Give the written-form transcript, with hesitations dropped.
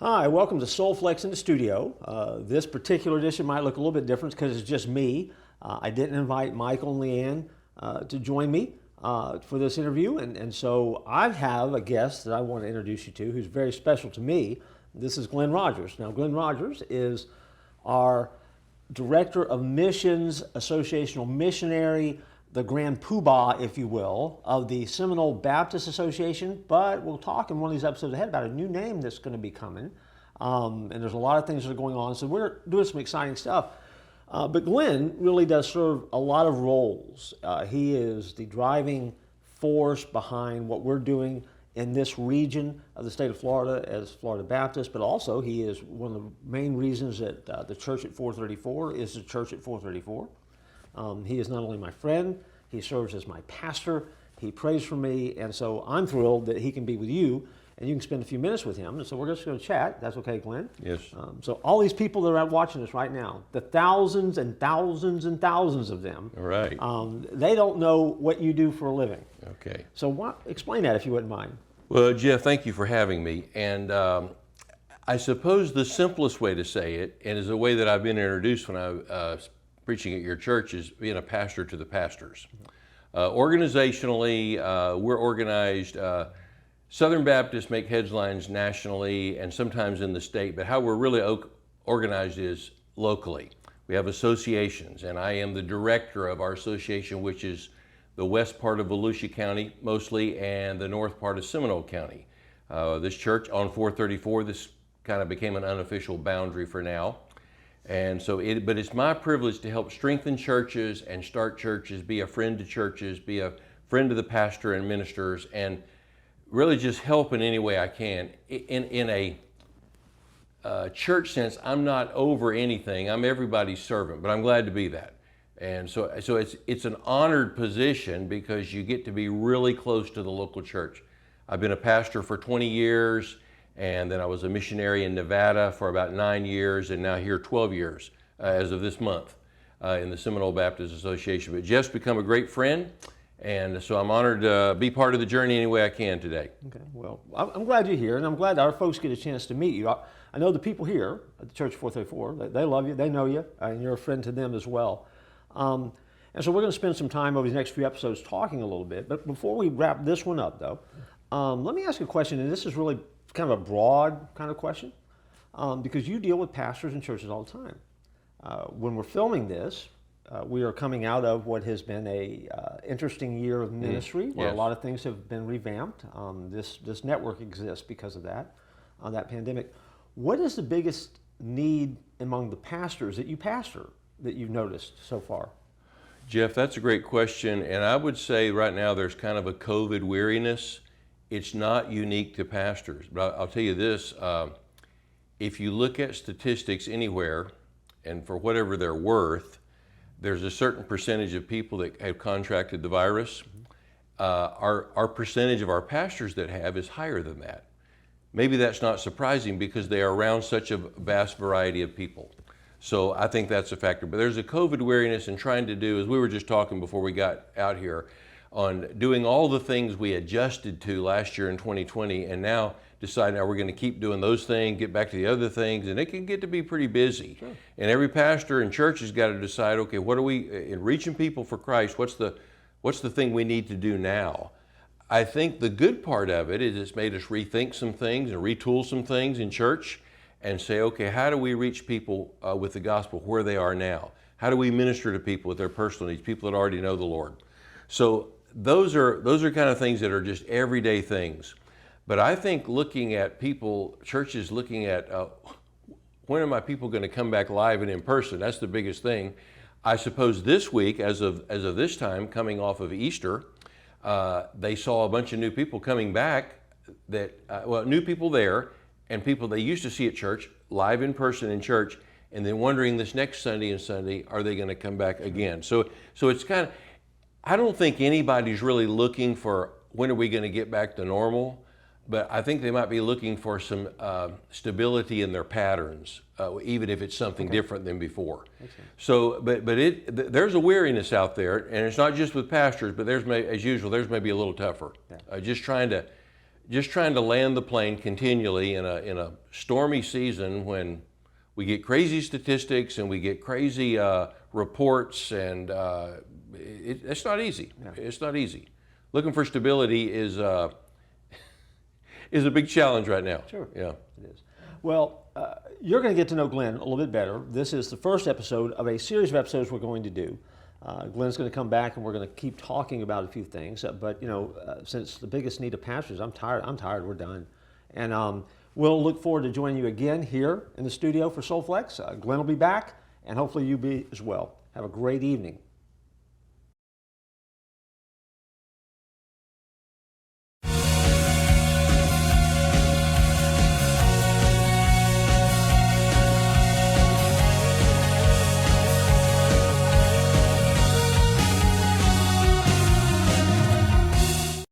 Hi, welcome to Soulflex in the studio. This particular edition might look a little bit different because it's just me. I didn't invite Michael and Leanne to join me for this interview, and so I have a guest that I want to introduce you to who's very special to me. This is Glenn Rogers. Now, Glenn Rogers is our Director of Missions, Associational Missionary, the Grand Poobah, if you will, of the Seminole Baptist Association. But we'll talk in one of these episodes ahead about a new name that's going to be coming. And there's a lot of things that are going on. So we're doing some exciting stuff. But Glenn really does serve a lot of roles. He is the driving force behind what we're doing in this region of the state of Florida as Florida Baptist, but also he is one of the main reasons that the church at 434 is the church at 434. He is not only my friend, he serves as my pastor, he prays for me, and so I'm thrilled that he can be with you, and you can spend a few minutes with him. And so we're just going to chat. That's okay, Glenn? Yes. So all these people that are watching us right now, the thousands and thousands and thousands of them, All right. They don't know what you do for a living. Okay. So explain that if you wouldn't mind. Well, Jeff, thank you for having me. And I suppose the simplest way to say it, and is a way that I've been introduced when I was preaching at your church, is being a pastor to the pastors. Organizationally, we're organized. Southern Baptists make headlines nationally and sometimes in the state, but how we're really organized is locally. We have associations, and I am the director of our association, which is the west part of Volusia County mostly, and the north part of Seminole County. This church on 434, this kind of became an unofficial boundary for now. And so, but it's my privilege to help strengthen churches and start churches, be a friend to churches, be a friend to the pastor and ministers, and really just help in any way I can. In a church sense, I'm not over anything. I'm everybody's servant, but I'm glad to be that. And so it's an honored position because you get to be really close to the local church. I've been a pastor for 20 years, and then I was a missionary in Nevada for about 9 years, and now here 12 years as of this month in the Seminole Baptist Association. But Jeff's become a great friend, and so I'm honored to be part of the journey any way I can today. Okay, well, I'm glad you're here, and I'm glad our folks get a chance to meet you. I know the people here at the Church 434, they love you, they know you, and you're a friend to them as well. And so we're going to spend some time over the next few episodes talking a little bit, but before we wrap this one up though, let me ask you a question, and this is really kind of a broad kind of question, because you deal with pastors and churches all the time. When we're filming this, we are coming out of what has been a interesting year of ministry, where Yes. a lot of things have been revamped. This network exists because of that pandemic. What is the biggest need among the pastors that you pastor that you've noticed so far? Jeff, that's a great question, and I would say right now there's kind of a COVID weariness. It's not unique to pastors, but I'll tell you this, if you look at statistics anywhere, and for whatever they're worth, there's a certain percentage of people that have contracted the virus. Our percentage of our pastors that have is higher than that. Maybe that's not surprising because they are around such a vast variety of people. So I think that's a factor. But there's a COVID weariness in trying to do, as we were just talking before we got out here, on doing all the things we adjusted to last year in 2020, and now deciding how we're going to keep doing those things, get back to the other things, and it can get to be pretty busy. Sure. And every pastor and church has got to decide, okay, what are we, in reaching people for Christ, what's the thing we need to do now? I think the good part of it is it's made us rethink some things and retool some things in church and say, okay, how do we reach people with the gospel where they are now? How do we minister to people with their personal needs, people that already know the Lord? So those are kind of things that are just everyday things. But I think looking at people, churches looking at when are my people going to come back live and in person? That's the biggest thing. I suppose this week, as of this time, coming off of Easter, they saw a bunch of new people coming back that, new people there and people they used to see at church, live in person in church, and then wondering this next Sunday and Sunday, are they going to come back again? So it's kind of, I don't think anybody's really looking for when are we going to get back to normal, but I think they might be looking for some stability in their patterns, even if it's something different than before. So, but there's a weariness out there, and it's not just with pastors, but as usual, there's maybe a little tougher. Just trying to just trying to land the plane continually in a stormy season when we get crazy statistics and we get crazy reports, and it's not easy. Yeah. It's not easy. Looking for stability is a big challenge right now. Sure. Yeah. It is. Well, you're going to get to know Glenn a little bit better. This is the first episode of a series of episodes we're going to do. Glenn's going to come back and we're going to keep talking about a few things. But since the biggest need of pastors, I'm tired. We're done, and we'll look forward to joining you again here in the studio for SoulFlex. Glenn will be back, and hopefully you be as well. Have a great evening.